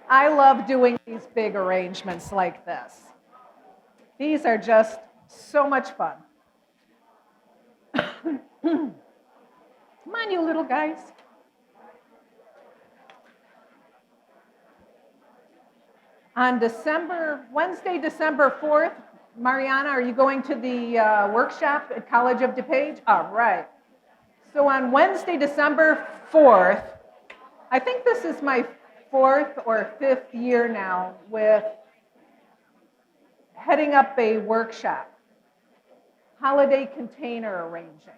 I love doing these big arrangements like this. These are just so much fun. Come on, you little guys. On Wednesday, December 4th, Mariana, are you going to the workshop at College of DuPage? All right. So on Wednesday, December 4th, I think this is my 4th or 5th year now with heading up a workshop, holiday container arranging.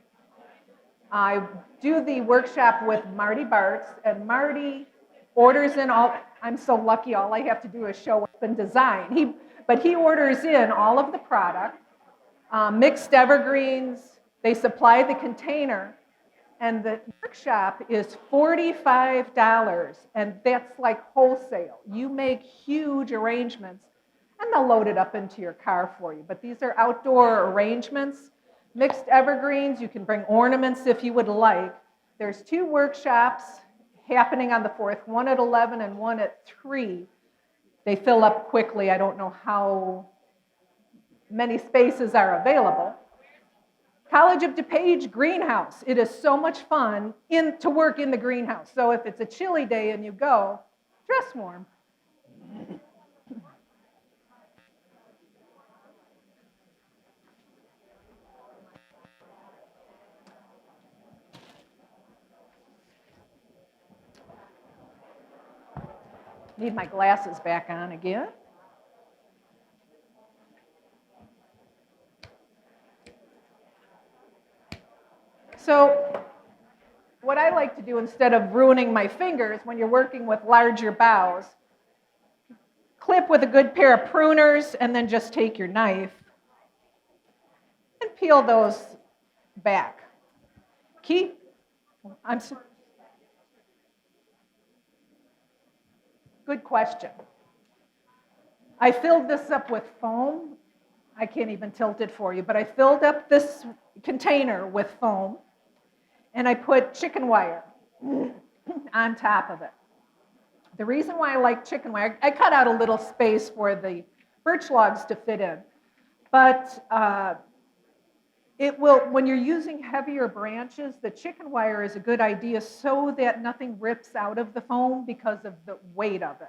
I do the workshop with Marty Bartz, and Marty orders in all, I'm so lucky, all I have to do is show up and design. But he orders in all of the product, mixed evergreens, they supply the container, and the workshop is $45, and that's like wholesale. You make huge arrangements, and they'll load it up into your car for you. But these are outdoor arrangements, mixed evergreens. You can bring ornaments if you would like. There's 2 workshops happening on the 4th, one at 11 and one at 3. They fill up quickly. I don't know how many spaces are available. College of DuPage greenhouse. It is so much fun to work in the greenhouse. So if it's a chilly day and you go, dress warm. Need my glasses back on again. So what I like to do instead of ruining my fingers when you're working with larger boughs, clip with a good pair of pruners and then just take your knife and peel those back. Good question. I filled this up with foam. I can't even tilt it for you, but I filled up this container with foam, and I put chicken wire on top of it. The reason why I like chicken wire, I cut out a little space for the birch logs to fit in, but it will, when you're using heavier branches, the chicken wire is a good idea so that nothing rips out of the foam because of the weight of it.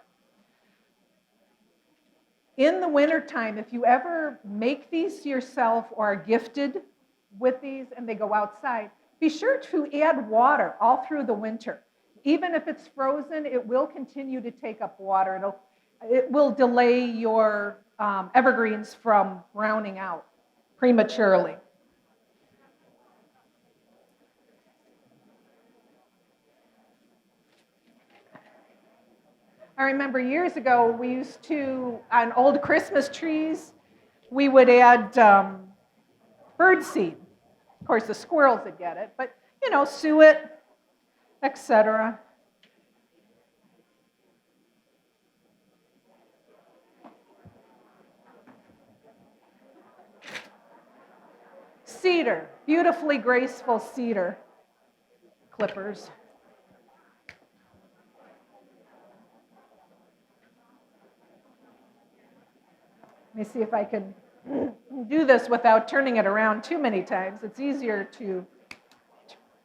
In the wintertime, if you ever make these yourself or are gifted with these and they go outside, be sure to add water all through the winter. Even if it's frozen, it will continue to take up water. It will delay your evergreens from browning out prematurely. I remember years ago, we used to, on old Christmas trees, we would add bird seed. Of course, the squirrels would get it, but, suet, etc. Cedar, beautifully graceful cedar clippers. Let me see if I can do this without turning it around too many times. It's easier to,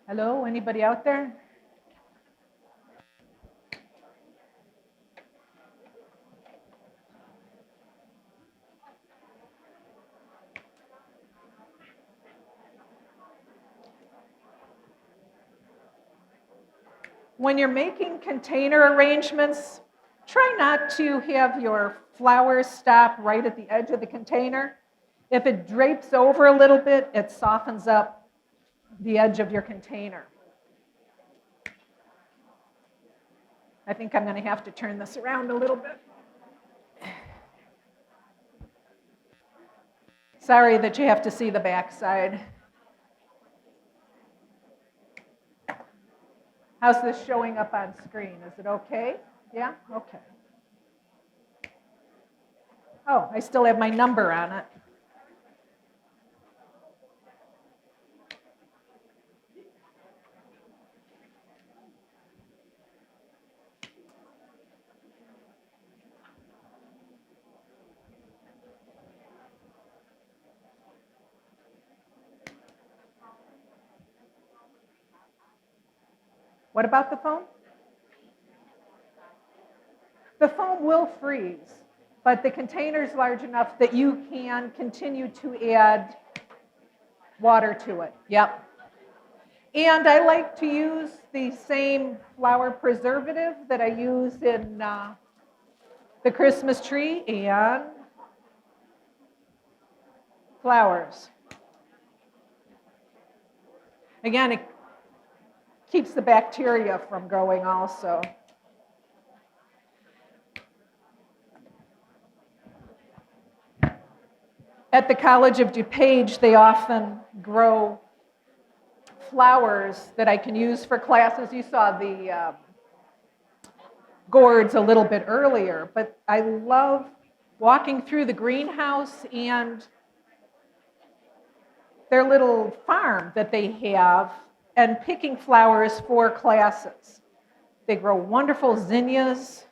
hello, anybody out there? When you're making container arrangements, try not to have your flowers stop right at the edge of the container. If it drapes over a little bit, it softens up the edge of your container. I think I'm going to have to turn this around a little bit. Sorry that you have to see the backside. How's this showing up on screen? Is it okay? Yeah? Okay. Oh, I still have my number on it. What about the foam? The foam will freeze, but the container's large enough that you can continue to add water to it. Yep. And I like to use the same flower preservative that I use in the Christmas tree and flowers. Again, it keeps the bacteria from growing also. At the College of DuPage, they often grow flowers that I can use for classes. You saw the gourds a little bit earlier, but I love walking through the greenhouse and their little farm that they have and picking flowers for classes. They grow wonderful zinnias.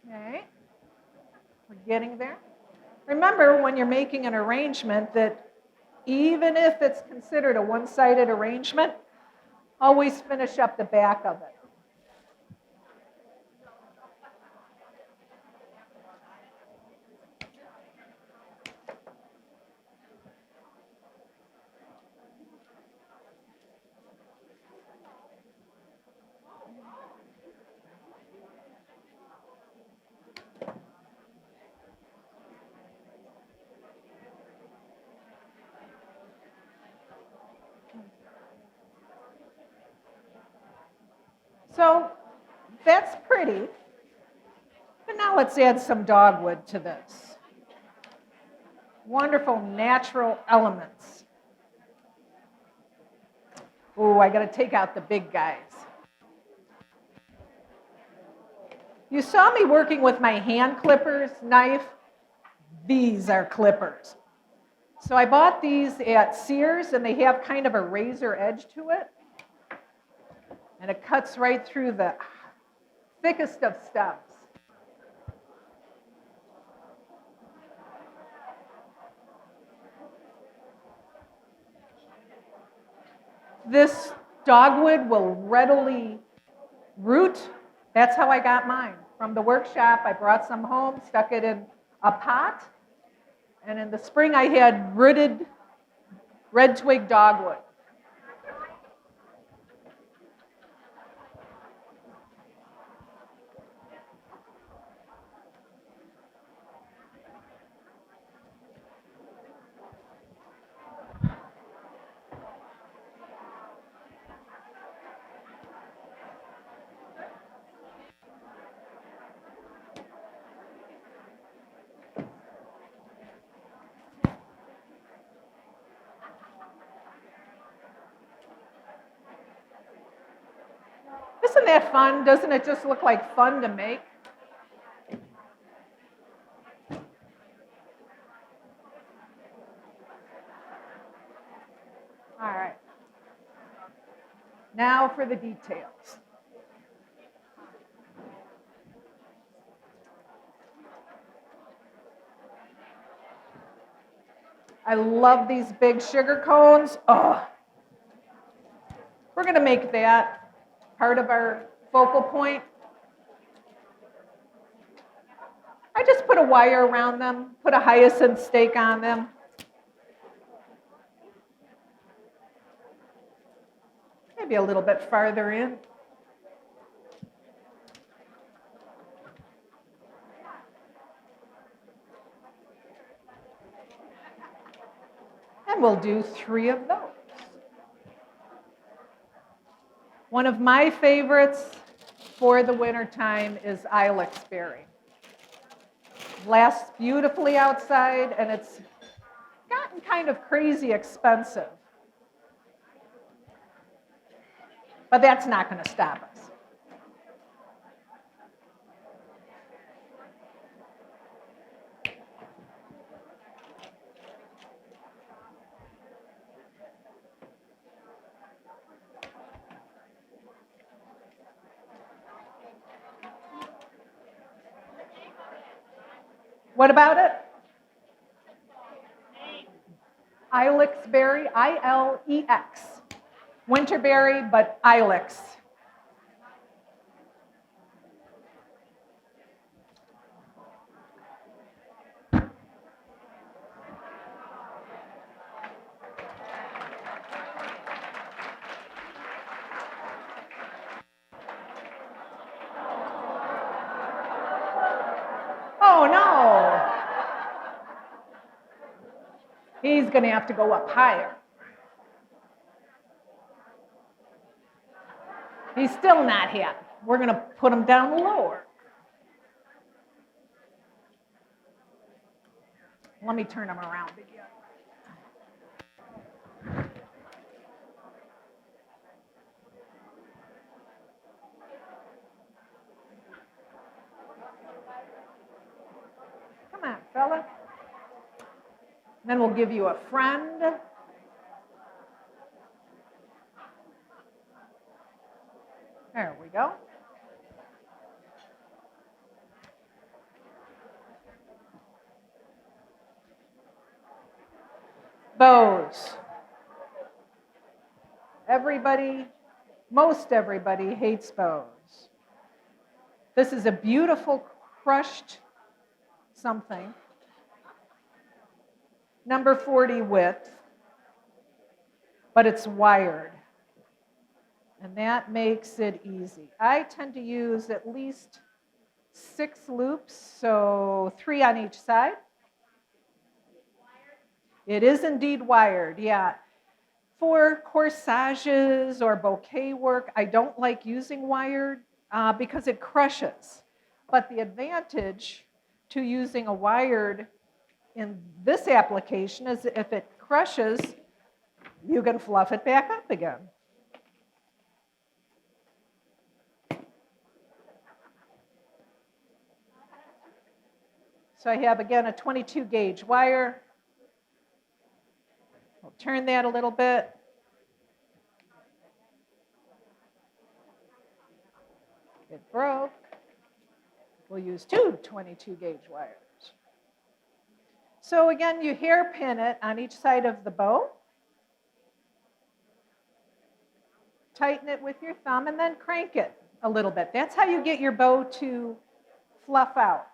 Okay, we're getting there. Remember, when you're making an arrangement, that even if it's considered a one-sided arrangement, always finish up the back of it. So that's pretty, but now let's add some dogwood to this. Wonderful natural elements. Ooh, I got to take out the big guys. You saw me working with my hand clippers, knife. These are clippers. So I bought these at Sears, and they have kind of a razor edge to it. And it cuts right through the thickest of stems. This dogwood will readily root. That's how I got mine. From the workshop, I brought some home, stuck it in a pot, and in the spring I had rooted red twig dogwood. Isn't that fun? Doesn't it just look like fun to make? All right. Now for the details. I love these big sugar cones. Oh, we're going to make that part of our focal point. I just put a wire around them, put a hyacinth stake on them. Maybe a little bit farther in. And we'll do 3 of those. One of my favorites for the wintertime is ilex berry. Lasts beautifully outside, and it's gotten kind of crazy expensive. But that's not going to stop us. What about it? Ilex berry, I-L-E-X. Winterberry, but ilex. Oh no! He's going to have to go up higher. He's still not happy. We're going to put him down lower. Let me turn him around again. Come on, fella. Then we'll give you a friend. There we go. Bows. Everybody, most everybody hates bows. This is a beautiful crushed something. Number 40 width, but it's wired. And that makes it easy. I tend to use at least 6 loops, so 3 on each side. It is indeed wired, yeah. For corsages or bouquet work, I don't like using wired because it crushes. But the advantage to using a wired in this application is if it crushes, you can fluff it back up again. So I have, again, a 22 gauge wire. We'll turn that a little bit. It broke. We'll use 2 22 gauge wires. So again, you hairpin it on each side of the bow. Tighten it with your thumb and then crank it a little bit. That's how you get your bow to fluff out.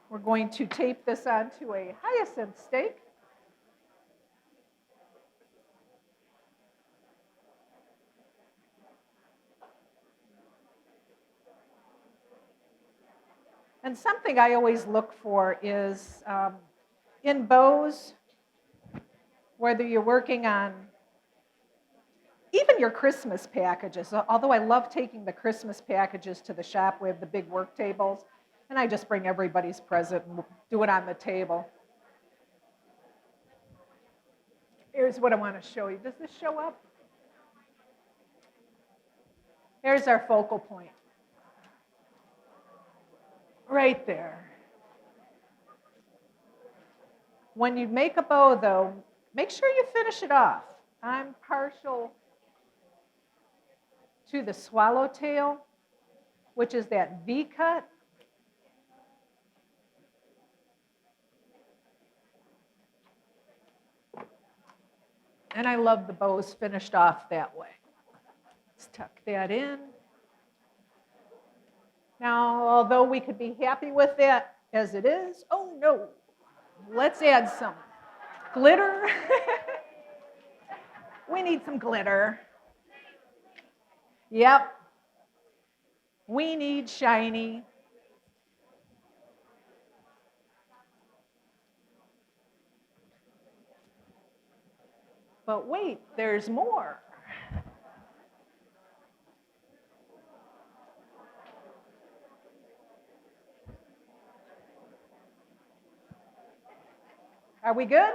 We're going to tape this onto a hyacinth stake. And something I always look for is in bows, whether you're working on even your Christmas packages, although I love taking the Christmas packages to the shop, we have the big work tables, and I just bring everybody's present and do it on the table. Here's what I want to show you. Does this show up? Here's our focal point. Right there. When you make a bow, though, make sure you finish it off. I'm partial to the swallowtail, which is that V cut. And I love the bows finished off that way. Let's tuck that in. Now, although we could be happy with that as it is, oh no, let's add some glitter. We need some glitter. Yep. We need shiny. But wait, there's more. Are we good?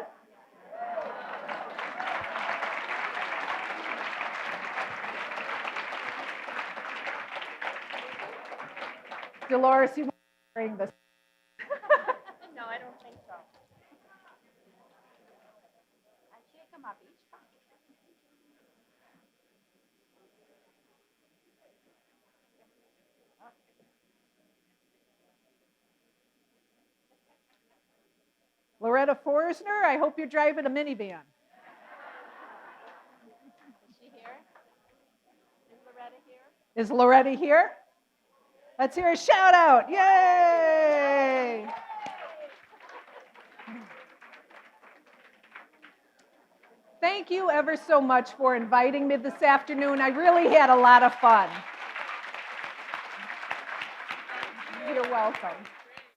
Dolores, you want to bring this? No, I don't think so. Loretta Forsner, I hope you're driving a minivan. Is she here? Is Loretta here? Is Loretta here? Let's hear a shout out. Yay! Thank you ever so much for inviting me this afternoon. I really had a lot of fun. You're welcome.